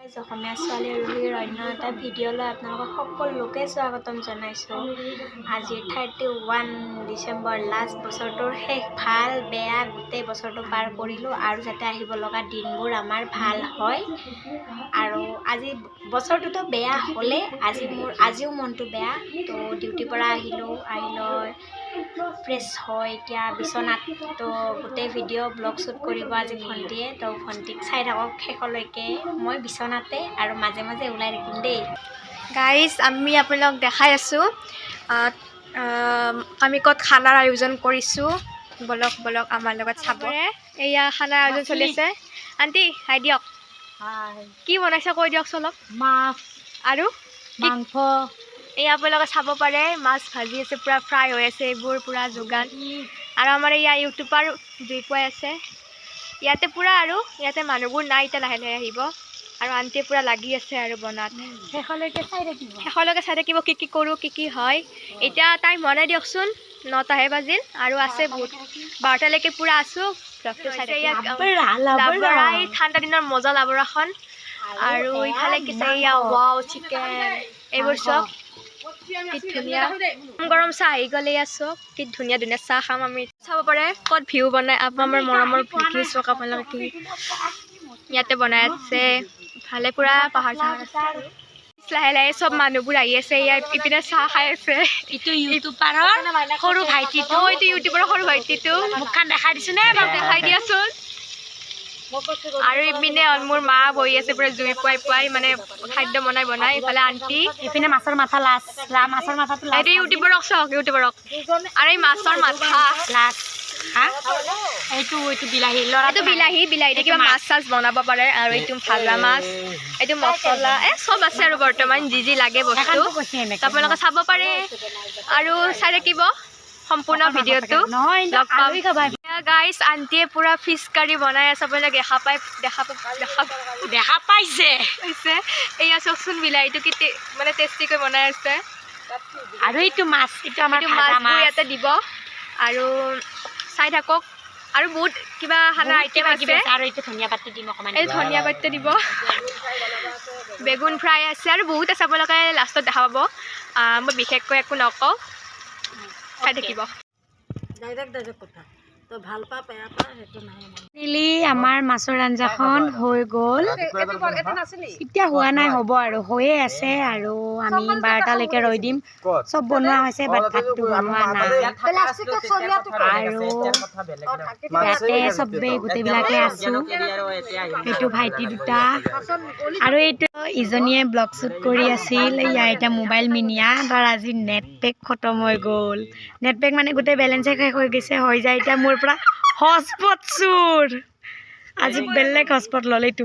অসমীয়া ছোৱালী ৰুলিৰ অন্য এটা ভিডিঅ'লৈ আপোনালোকক সকলোকে স্বাগতম জনাইছোঁ। আজি 31 ডিচেম্বৰ, লাষ্ট বছৰটোৰ শেষ। ভাল বেয়া গোটেই বছৰটো পাৰ কৰিলোঁ আৰু যাতে আহিব লগা দিনবোৰ আমাৰ ভাল হয়। আৰু আজি বছৰটোতো বেয়া হ'লে আজিও মনটো বেয়া। তো ডিউটিৰ পৰা আহিলোঁ, আহি লৈ ফ্ৰেছ হয় এতিয়া বিচনাত। তো গোটেই ভিডিঅ' ব্লগ শ্বুট কৰিব আজি ভণ্টিয়ে। তো ভণ্টিক চাই থাকক শেষলৈকে। মই বিচনাতে আৰু মাজে মাজে ওলাই থাকিম দেই। গাইজ, আমি আপোনালোকক দেখাই আছোঁ আমি ক'ত খানাৰ আয়োজন কৰিছোঁ। বলক বলক আমাৰ লগত চাব। এয়া খানাৰ আয়োজন চলিছে। আণ্টি হাই দিয়ক, কি বনাইছে কৈ দিয়কচোন অলপ। মাছ আৰু মাংস এই আপোনালোকে চাব পাৰে, মাছ ভাজি আছে, পূৰা ফ্ৰাই হৈ আছে, এইবোৰ পূৰা যোগান। আৰু আমাৰ ইয়াৰ ইউটিউবাৰ জুই পুৱাই আছে ইয়াতে পূৰা। আৰু ইয়াতে মানুহবোৰ নাই, এতিয়া লাহে লাহে আহিব। আৰু আণ্টিয়ে পূৰা লাগি আছে আৰু বনাত। শেষলৈকে চাই থাকিব কি কি কৰোঁ, কি কি হয়। এতিয়া টাইম হোৱা নাই দিয়কচোন, 9টাহে বাজিল আৰু আছে বহুত। 12টালৈকে পূৰা আছোঁ। ব্লগটো চাই লাবৰা, এই ঠাণ্ডা দিনৰ মজা লাবৰাখন। আৰু ইফালে কি চাই ৱাও চিকেন, এইবোৰ চব কি ধুনীয়া। গৰম চাহ আহি গ'লে ইয়াত চব কি ধুনীয়া ধুনীয়া চাহ খাম আমি। চাব পাৰে ক'ত ভিউ বনাই আমাৰ মৰমৰ ভিউ চক আপোনালোকে কি ইয়াতে বনাই আছে। ভালে পূৰা পাহাৰ চাহাৰ আছে। লাহে লাহে চব মানুহবোৰ আহি আছে ইয়াত। ইপিনে চাহ খাই আছে। এইটো ইউটিউবাৰৰ সৰু ভাইটিটো, এইটো ইউটিউবৰ সৰু ভাইটিটো। মুখখন দেখাই দিছোঁ নে? দেখাই দিয়াচোন। আৰু ইপিনে মোৰ মা বহি আছে পূৰা জুই পুৱাই মানে খাদ্য বনাই। ইফালে আণ্টি, ইপিনে মাছৰ মাথা মাছৰ মাথাটো এইটো ইউটিউবৰক চাওক, ইউটিউবৰক। আৰু এই মাছৰ মাথা এইটো বিলাহী, এইটো বিলাহীতে কিবা মাছ চাছ বনাব পাৰে। আৰু এইটো ভাজা মাছ, এইটো মছলা, চব আছে আৰু বৰ্তমান যি লাগে বস্তু আপোনালোকে চাব পাৰে। আৰু চাই থাকিব সম্পূৰ্ণ ভিডিঅ'টো। গাইজ, আণ্টিয়ে পূৰা ফিছ কাৰী বনাই আছে। আপোনালোকে দেখা পাইছে। এয়া চাওকচোন, বিলাহীটো কি মানে টেষ্টিকৈ বনাই আছে। আৰু এইটো মাছ, মাছবোৰ ইয়াতে দিব আৰু চাই থাকক। আৰু বহুত কিবা খানা আইটেম আছে। আৰু এইটো ধনিয়া পাতটো দিম অকণমান। এই ধনিয়া পাতটো দিব, বেগুন ফ্ৰাই আছে আৰু বহুত আছে। আপোনালোকে লাষ্টত দেখা পাব। মই বিশেষকৈ একো নকওঁ, চাই থাকিব। আমাৰ মাছৰ আঞ্জাখন হৈ গ'ল। এতিয়া হোৱা নাই, হ'ব আৰু হৈয়ে আছে। আৰু আমি 12টালৈকে ৰৈ দিম। চব বনোৱা হৈছে, বাট ভাতটো বনোৱা নাই। আৰু ইয়াতে চবেই গোটেইবিলাকে আছোঁ। এইটো ভাইটি দুটা আৰু এইটো ইজনীয়ে ব্লগ শ্বুট কৰি আছিল। ইয়াৰ এতিয়া মোবাইল মিনিয়া। তাৰ আজি নেট পেক খতম হৈ গ'ল। নেট পেক মানে গোটেই বেলেঞ্চে শেষ হৈ গৈছে। হৈ যায় এতিয়া মোৰ পৰা হটস্পট চুৰ। আজি বেলেগ হটস্পট ল'লে। এইটো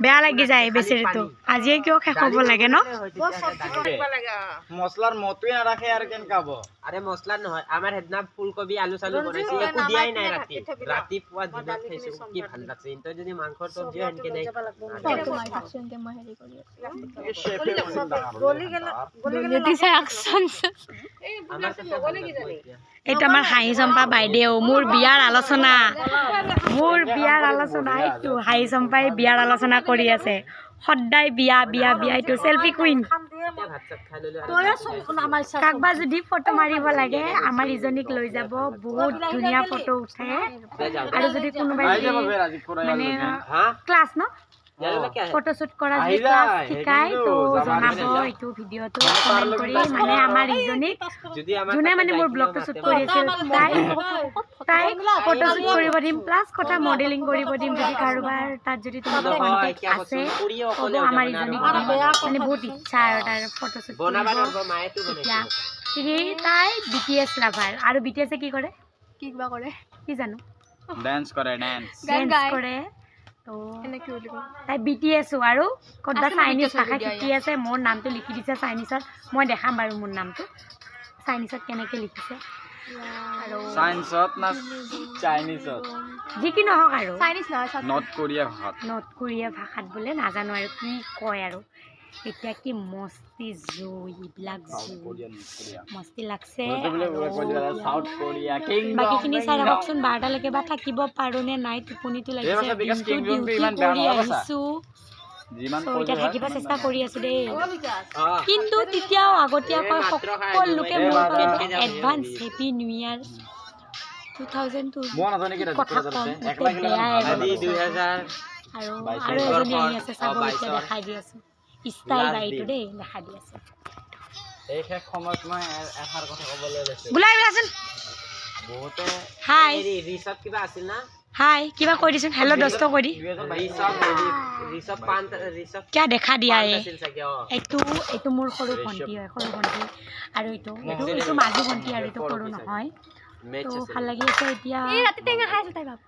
বেয়া লাগি যায় বেচেৰিটো। আজিয়ে কিয় শেষ হ'ব লাগে ন? মছলাৰ মতোৱে নাৰাখে আৰু কেনেকা হ'ব? আৰে মছলা নহয়, আমাৰ সেইদিনা ফুলকবি আলু চালু বনাইছে, একো দিয়াই নাই। ৰাতিপুৱা দিনত খাইছোঁ, কি ভাল লাগছে। তই যদি মাংসৰ চব্জিও সেনেকে দেই। এইটো আমাৰ হাঁহি চম্পা বাইদেউ, মোৰ বিয়াৰ আলোচনা। এইটো হাঁহি চম্পাই বিয়াৰ আলোচনা কৰি আছে। সদায় বিয়া বিয়া বিয়া। এইটো চেল্ফি কুইন। কাকবা যদি ফটো মাৰিব লাগে আমাৰ ইজনীক লৈ যাব, বহুত ধুনীয়া ফটো উঠে। আৰু যদি কোনোবাই মানে ক্লাছ ন ফটোশ্বুট কৰা যদি ক্লাছ শিকায় তো জনাব। এইটো ভিডিঅ'টো কমেণ্ট কৰি মানে আমাৰ ইজনীক, যোনে মানে মোৰ ব্লগটো শ্বুট কৰি আছিল, তাইক ফটোশ্বুট কৰিব দিম, প্লাছ কথা মডেলিং কৰিব দিম। যদি কাৰোবাৰ তাত যদি তোমাৰ কণ্টেক্ট আছে ক'ব আমাৰ ইজনীক, মানে বহুত ইচ্ছা আৰু তাৰ ফটোশ্বুট কৰিব। এতিয়া তাই BTS লাভাৰ। আৰু BTSে কি কৰে, কি জানো, ডান্স কৰে। তো তাই BTSো আৰু ক'ৰবাত চাইনিজ ভাষা শিকি আছে। মোৰ নামটো লিখি দিছে চাইনিজত। মই দেখাম বাৰু মোৰ নামটো চাইনিজত কেনেকৈ লিখিছে। আৰু যি কি নহওক আৰু নৰ্থ কোৰিয়া ভাষাত বোলে, নাজানো আৰু কি কয়। আৰু এতিয়া কি মস্তি জুই, এইবিলাক মস্তি লাগছে। বাকীখিনি চাই থাককচোন। 12টালৈকে বা থাকিব পাৰোঁ নে নাই, টোপনিটো লাগিছে। দিনটো ডিউটি কৰি আহিছোঁ, এতিয়া থাকিব চেষ্টা কৰি আছো দেই কিন্তু তেতিয়াও আগতীয়াকৈ সকলোকে মোৰ এডভান্স হেপী নিউ ইয়াৰ 2002 কথা কম আৰু এজনী আহি আছে চাব এতিয়া দেখাই দি আছো ষ্টাইল বাইটো দেই দেখাই দি আছে এই শেষ সময়ত মই এষাৰ কথা ক'বলৈ লৈছো বুলাই বিলাচোন বহুতে হাই ৰিসব কিবা আছিল না হাই কিবা কৈ দিছোন হেল্ল' দোস্ত কৈ দি ৰিসব কিয়া দেখা দিয়া আছিল চাগে এইটো মোৰ সৰু ভণ্টি হয় সৰু ভণ্টি আৰু এইটো মাজু ভণ্টি আৰু এইটো সৰু নহয় তো ভাল লাগি আছে এতিয়া ৰাতি টেঙা খাই আছে তাই বাপ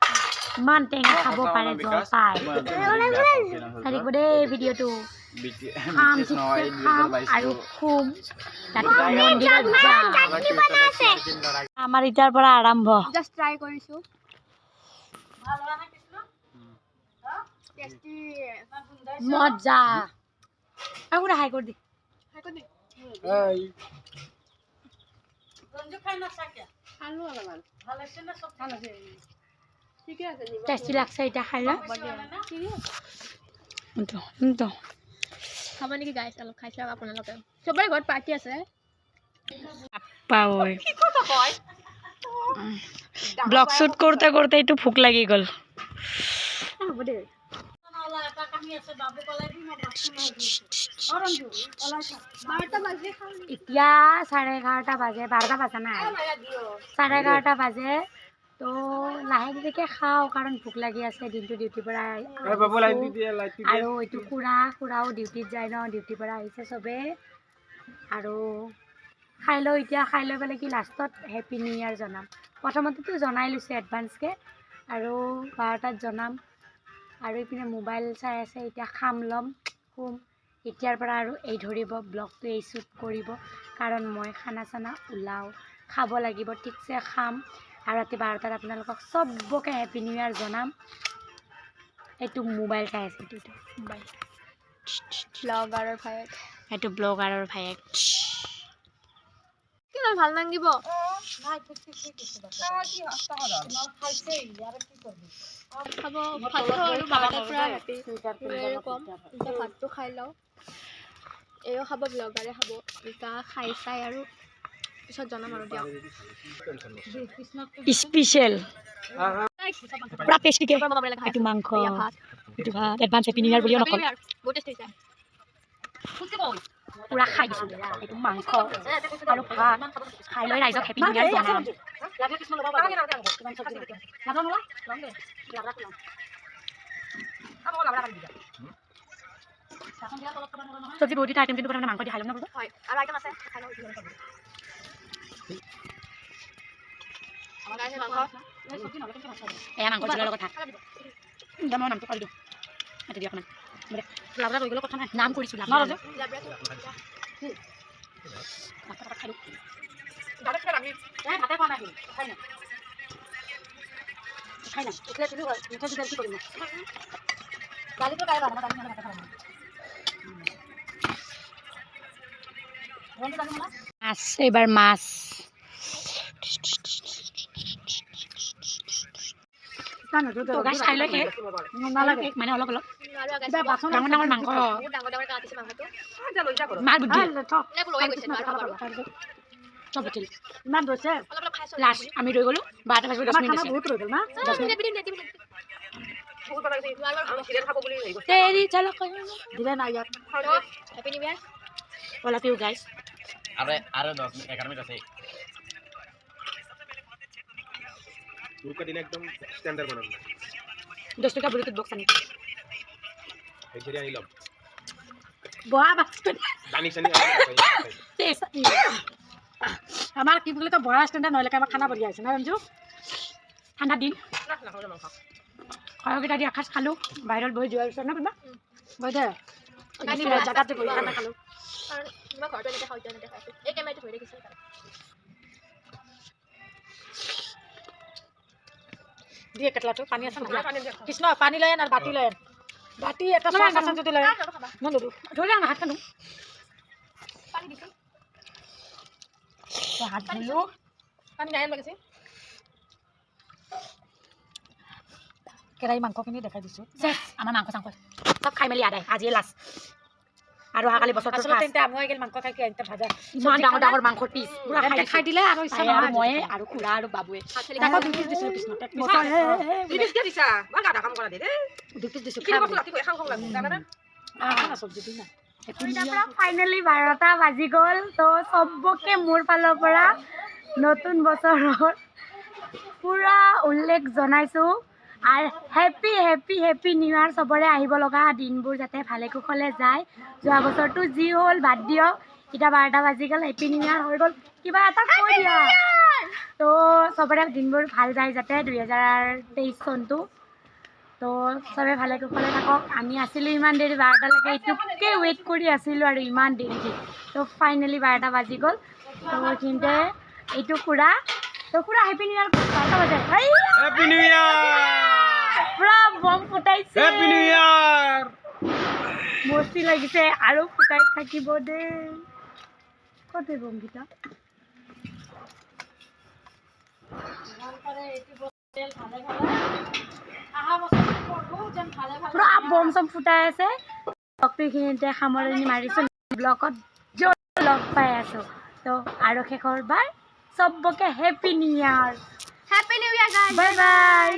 ইমান টেঙা খাব পাৰে জ্বৰ পায় চাৰিব দেই ভিডিঅ'টো খাম আৰু খুম ৰাতিপুৱা মন্দিৰত যাম আমাৰ এতিয়াৰ পৰা আৰম্ভ জাষ্ট ট্ৰাই কৰিছো মজা আৰু হাই কৰি দি টেষ্টি লাগছে এতিয়া খাই ল খাব নেকি গাইছ অলপ খাই চাওক আপোনালোকে চবৰে ঘৰত পাৰ্টি আছে ব্লগ শ্বুট কৰোঁতে কৰোঁতে এইটো ভোক লাগি গ'ল হ'ব দে এতিয়া 11:30 বাজে 12টা বাজা নাই 11:30 বাজে তো লাহে ধীৰে খাওঁ কাৰণ ভোক লাগি আছে দিনটো ডিউটিৰ পৰা আৰু এইটো খুৰাও ডিউটিত যায় ন ডিউটিৰ পৰা আহিছে চবে আৰু খাই লওঁ এতিয়া খাই লৈ পেলাই কি লাষ্টত হেপী নিউ ইয়াৰ জনাম প্ৰথমতেতো জনাই লৈছোঁ এডভান্সকৈ আৰু 12টাত জনাম আৰু এইপিনে মোবাইল চাই আছে এতিয়া খাম ল'ম শুম এতিয়াৰ পৰা আৰু এই ধৰিব ব্লগটো এই শ্বুট কৰিব কাৰণ মই খানা চানা ওলাওঁ খাব লাগিব ঠিকছে খাম আৰু ৰাতি 12টাত আপোনালোকক চবকে হেপী নিউ ইয়াৰ জনাম এইটো মোবাইল চাই আছে এইটো মোবাইল ব্লগাৰৰ ভায়েক এইটো ব্লগাৰৰ ভায়েক কি ভাল নাগিব খাব ভাতটো আৰু 12টাৰ পৰা ৰাতি কম এতিয়া ভাতটো খাই লওঁ এও খাব ব্লগাৰে খাব এতিয়া খাই চাই আৰু পিছত জনাম আৰু দিয়ক স্পেচিয়েল পুৰা টেষ্টিকে এইটো মাংস এইটো ভাত এডভান্স হেপী নিউ ইয়াৰ বুলিও নকয় বহুত টেষ্টি হৈছে পুৰা খাই দিছোঁ এইটো মাংস আৰু ভাত খাই লৈ ৰাইজক হেপী নিউ ইয়াৰ জনাম চব্জি বহুতটা আইটেম কিন্তু প্ৰথমে মাংস দি খাই ল'ম ন হয় আৰু আইটেম আছে খাই লওঁ এয়া মাংস জোলৰ লগত ভাত মই নামটো কৰি দিওঁ মাতি দিয়ক অকণমান লাভৰা হৈ গ'লেও কথা নাই নাম কৰিছোঁ লাভ খাই দিওঁ মাছ এইবাৰ মাছ খাই লৈ নালাগে মানে অলপ অলপ ডাঙৰ ডাঙৰ মাংস মাৰ বুদ্ধি চব উঠিল ইমান গৈছে লাষ্ট আমি ৰৈ গ'লো 12টা বাজিব 10 মিনিট বহুত ৰৈ গ'ল না তেৰি চলক দিলে না ইয়াত হেপী নিউ ইয়াৰ ওলা পিউ গাইস আৰু 11 মিনিট আছে পুরকা দিন একদম স্ট্যান্ডার্ড বানানো 10 টাকা ব্লুটুথ বক্স আনি এই ধরে আইলাম বয়া বাস্ত দানি সানি আমার কি বলে তো বয়া স্ট্যান্ডার্ড নইলে আমার খানা বলি আছে না রঞ্জু ঠান্ডা দিন খাওয়া দিয়ে আকাশ খালো ভাইরাল বই যোৱাৰ পিছত না বাবা বই দে আমি জায়গাতে বই খানা খালো কাৰণ মই ঘৰতে এনেকৈ খাওঁ তেনেকৈ খাইছোঁ এই কেমেৰাটো ধৰি দেখিছোঁ দিয়ে কেটলাটো পানী আছে না কৃষ্ণ পানী লয় না বাটি লয় বাটি এটা সস আছে যদি লয় মই ললো ধৰি না হাত খানো পানী দিছোঁ হাত ধুলো পানী নাই লাগিছে কেৰাহী মাংসখিনি দেখাই দিছোঁ আমাৰ মাংস চাংস চব খাই মেলি আদায় আজি লাষ্ট আৰু অহাকালি বছৰটো ইমান ডাঙৰ ডাঙৰ মাংসৰ পিচ পুৰা খাই দিলে আৰু ইচ্ছা নহয় মই আৰু খুৰা আৰু বাবুৱে ফাইনেলি 12টা বাজি গ'ল তো চবকে মোৰ ফালৰ পৰা নতুন বছৰৰ পুৰা উল্লেখ জনাইছোঁ আৰু হেপী হেপী হেপী নিউ ইয়াৰ চবৰে আহিব লগা দিনবোৰ যাতে ভালে কুশলে যায় যোৱা বছৰটো যি হ'ল বাদ দিয়ক এতিয়া 12টা বাজি গ'ল হেপী নিউ ইয়াৰ হৈ গ'ল কিবা এটা কৈ দিয়া তো চবৰে দিনবোৰ ভাল যায় যাতে 2023 চনটো তো চবে ভালে কুশলে থাকক আমি আছিলোঁ ইমান দেৰি 12টালৈকে এইটোকে ৱেইট কৰি আছিলোঁ আৰু ইমান দেৰি তো ফাইনেলি 12টা বাজি গ'ল তো এইখিনিতে এইটো খুৰা তো খুৰা হেপী নিউ ইয়াৰ 12টা বাজে হেপী নিউ ইয়াৰ পুৰা বম ফুটাইছে হেপী নিউ ইয়াৰ মস্তি লাগিছে আৰু ফুটাই থাকিব দেই কতে বমকেইটা পুৰা বম চম ফুটাই আছে এইখিনিতে সামৰণি মাৰিছোঁ ব্লগত য'ত লগ পাই আছোঁ তো আৰু শেষৰ বাৰ চবকে হেপী নিউ ইয়াৰ হেপী নিউ ইয়াৰ গাইজ বাই বাই